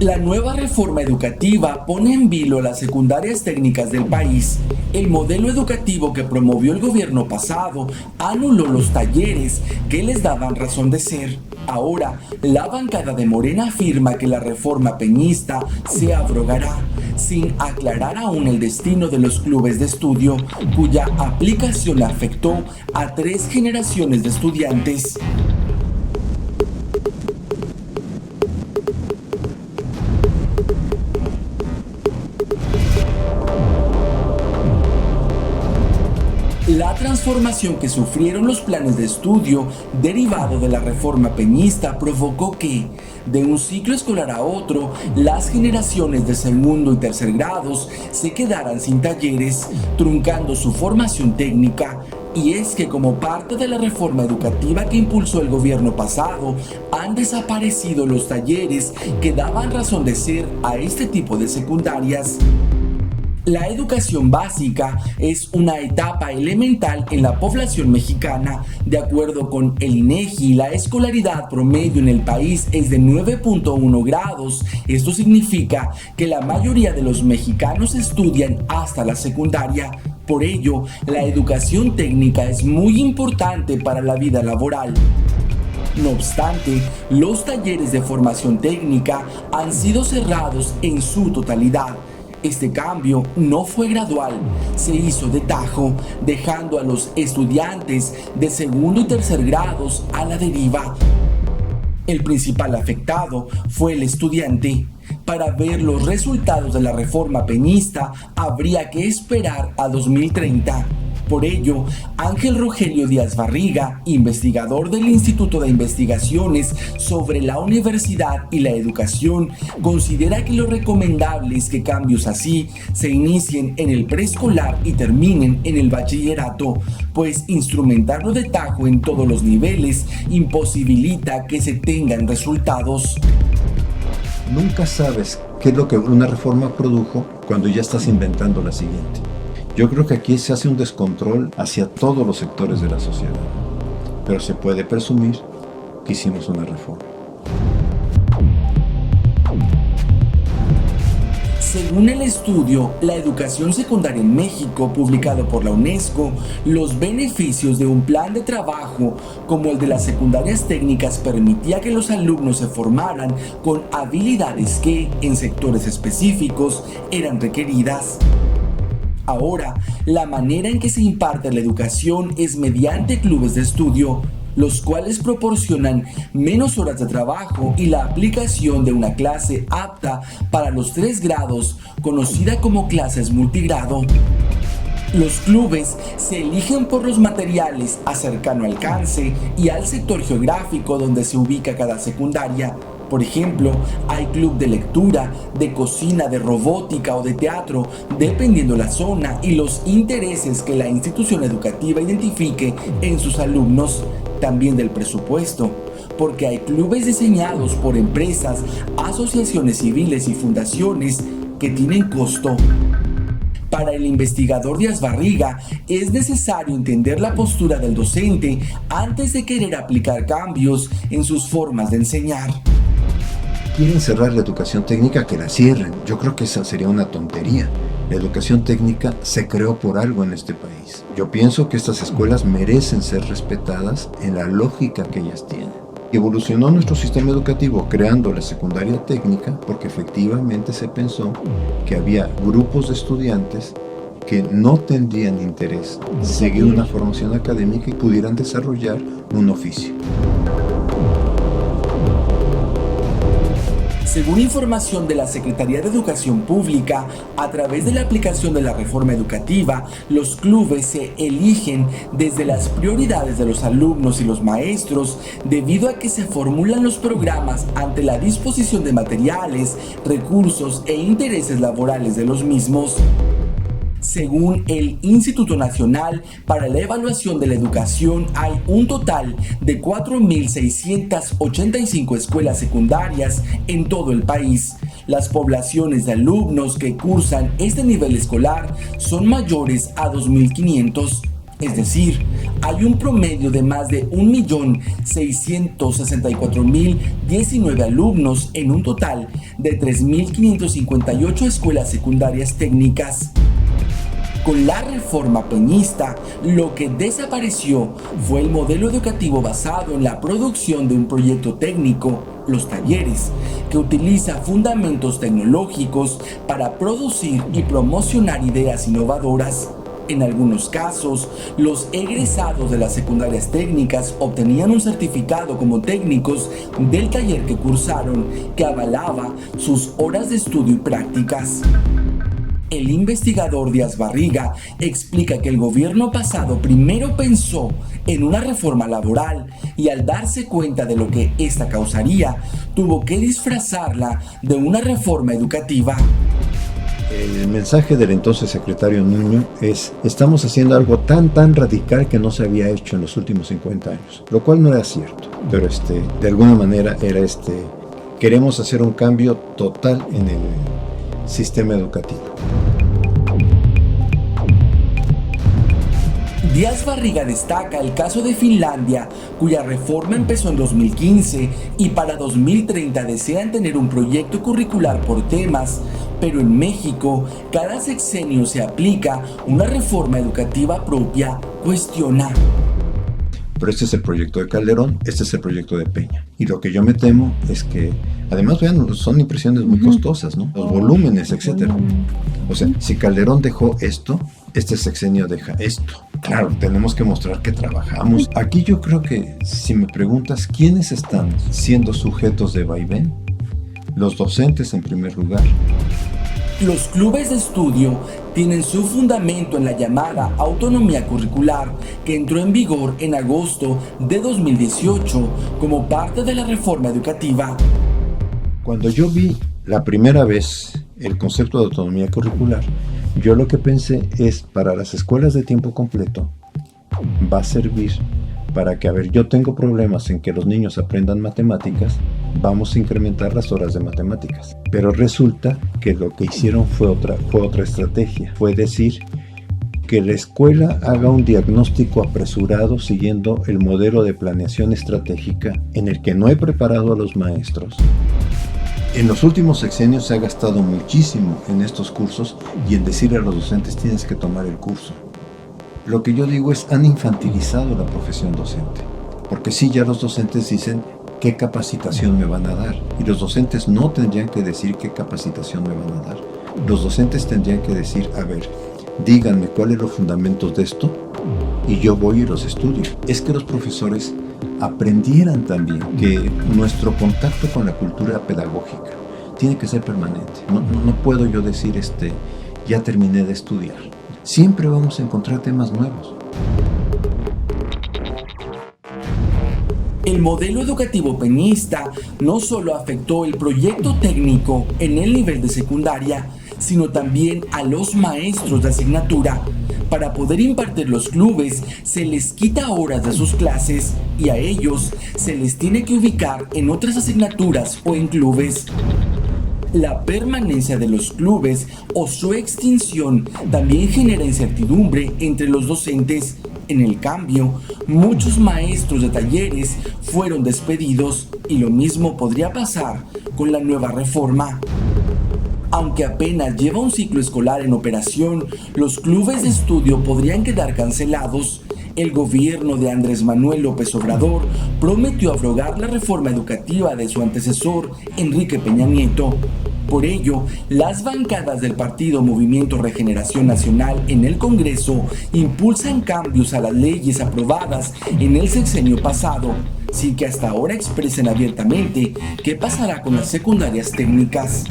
La nueva reforma educativa pone en vilo las secundarias técnicas del país. El modelo educativo que promovió el gobierno pasado anuló los talleres que les daban razón de ser. Ahora, la bancada de Morena afirma que la reforma peñista se abrogará, sin aclarar aún el destino de los clubes de estudio, cuya aplicación afectó a 3 generaciones de estudiantes. La transformación que sufrieron los planes de estudio derivado de la reforma peñista provocó que, de un ciclo escolar a otro, las generaciones de segundo y tercer grados se quedaran sin talleres, truncando su formación técnica. Y es que como parte de la reforma educativa que impulsó el gobierno pasado, han desaparecido los talleres que daban razón de ser a este tipo de secundarias. La educación básica es una etapa elemental en la población mexicana. De acuerdo con el INEGI, la escolaridad promedio en el país es de 9.1 grados. Esto significa que la mayoría de los mexicanos estudian hasta la secundaria. Por ello, la educación técnica es muy importante para la vida laboral. No obstante, los talleres de formación técnica han sido cerrados en su totalidad. Este cambio no fue gradual, se hizo de tajo, dejando a los estudiantes de segundo y tercer grados a la deriva. El principal afectado fue el estudiante. Para ver los resultados de la reforma peñista, habría que esperar a 2030. Por ello, Ángel Rogelio Díaz Barriga, investigador del Instituto de Investigaciones sobre la Universidad y la Educación, considera que lo recomendable es que cambios así se inicien en el preescolar y terminen en el bachillerato, pues instrumentarlo de tajo en todos los niveles imposibilita que se tengan resultados. Nunca sabes qué es lo que una reforma produjo cuando ya estás inventando la siguiente. Yo creo que aquí se hace un descontrol hacia todos los sectores de la sociedad, pero se puede presumir que hicimos una reforma. Según el estudio La educación secundaria en México, publicado por la UNESCO, los beneficios de un plan de trabajo como el de las secundarias técnicas permitía que los alumnos se formaran con habilidades que, en sectores específicos, eran requeridas. Ahora, la manera en que se imparte la educación es mediante clubes de estudio, los cuales proporcionan menos horas de trabajo y la aplicación de una clase apta para los 3 grados, conocida como clases multigrado. Los clubes se eligen por los materiales a cercano alcance y al sector geográfico donde se ubica cada secundaria. Por ejemplo, hay club de lectura, de cocina, de robótica o de teatro, dependiendo la zona y los intereses que la institución educativa identifique en sus alumnos, también del presupuesto, porque hay clubes diseñados por empresas, asociaciones civiles y fundaciones que tienen costo. Para el investigador Díaz Barriga, es necesario entender la postura del docente antes de querer aplicar cambios en sus formas de enseñar. Quieren cerrar la educación técnica, que la cierren. Yo creo que esa sería una tontería. La educación técnica se creó por algo en este país. Yo pienso que estas escuelas merecen ser respetadas en la lógica que ellas tienen. Evolucionó nuestro sistema educativo creando la secundaria técnica porque efectivamente se pensó que había grupos de estudiantes que no tendrían interés en seguir una formación académica y pudieran desarrollar un oficio. Según información de la Secretaría de Educación Pública, a través de la aplicación de la reforma educativa, los clubes se eligen desde las prioridades de los alumnos y los maestros, debido a que se formulan los programas ante la disposición de materiales, recursos e intereses laborales de los mismos. Según el Instituto Nacional para la Evaluación de la Educación, hay un total de 4.685 escuelas secundarias en todo el país. Las poblaciones de alumnos que cursan este nivel escolar son mayores a 2.500. Es decir, hay un promedio de más de 1.664.019 alumnos en un total de 3.558 escuelas secundarias técnicas. Con la reforma peñista, lo que desapareció fue el modelo educativo basado en la producción de un proyecto técnico, los talleres, que utiliza fundamentos tecnológicos para producir y promocionar ideas innovadoras. En algunos casos, los egresados de las secundarias técnicas obtenían un certificado como técnicos del taller que cursaron, que avalaba sus horas de estudio y prácticas. El investigador Díaz Barriga explica que el gobierno pasado primero pensó en una reforma laboral y al darse cuenta de lo que esta causaría, tuvo que disfrazarla de una reforma educativa. El mensaje del entonces secretario Nuño es: estamos haciendo algo tan radical que no se había hecho en los últimos 50 años, lo cual no era cierto, pero de alguna manera era queremos hacer un cambio total en el sistema educativo. Díaz Barriga destaca el caso de Finlandia, cuya reforma empezó en 2015 y para 2030 desean tener un proyecto curricular por temas, pero en México cada sexenio se aplica una reforma educativa propia, cuestiona. Pero este es el proyecto de Calderón, este es el proyecto de Peña. Y lo que yo me temo es que, además, vean, son impresiones muy costosas, ¿no? Los volúmenes, etcétera. O sea, si Calderón dejó esto, este sexenio deja esto. Claro, tenemos que mostrar que trabajamos. Aquí yo creo que, si me preguntas, ¿quiénes están siendo sujetos de vaivén? Los docentes en primer lugar. Los clubes de estudio tienen su fundamento en la llamada autonomía curricular que entró en vigor en agosto de 2018 como parte de la reforma educativa. Cuando yo vi la primera vez el concepto de autonomía curricular, yo lo que pensé es, para las escuelas de tiempo completo va a servir para que, yo tengo problemas en que los niños aprendan matemáticas, vamos a incrementar las horas de matemáticas. Pero resulta que lo que hicieron fue otra estrategia. Fue decir que la escuela haga un diagnóstico apresurado siguiendo el modelo de planeación estratégica en el que no he preparado a los maestros. En los últimos sexenios se ha gastado muchísimo en estos cursos y en decirle a los docentes: tienes que tomar el curso. Lo que yo digo es, han infantilizado la profesión docente, porque sí, ya los docentes dicen qué capacitación me van a dar, y los docentes no tendrían que decir qué capacitación me van a dar. Los docentes tendrían que decir: a ver, díganme cuáles son los fundamentos de esto y yo voy y los estudio. Es que los profesores aprendieran también que nuestro contacto con la cultura pedagógica tiene que ser permanente. No puedo yo decir ya terminé de estudiar. Siempre vamos a encontrar temas nuevos. El modelo educativo peñista no solo afectó el proyecto técnico en el nivel de secundaria, sino también a los maestros de asignatura. Para poder impartir los clubes, se les quita horas de sus clases y a ellos se les tiene que ubicar en otras asignaturas o en clubes. La permanencia de los clubes o su extinción también genera incertidumbre entre los docentes. En el cambio, muchos maestros de talleres fueron despedidos y lo mismo podría pasar con la nueva reforma. Aunque apenas lleva un ciclo escolar en operación, los clubes de estudio podrían quedar cancelados. El gobierno de Andrés Manuel López Obrador prometió abrogar la reforma educativa de su antecesor, Enrique Peña Nieto. Por ello, las bancadas del partido Movimiento Regeneración Nacional en el Congreso impulsan cambios a las leyes aprobadas en el sexenio pasado, sin que hasta ahora expresen abiertamente qué pasará con las secundarias técnicas.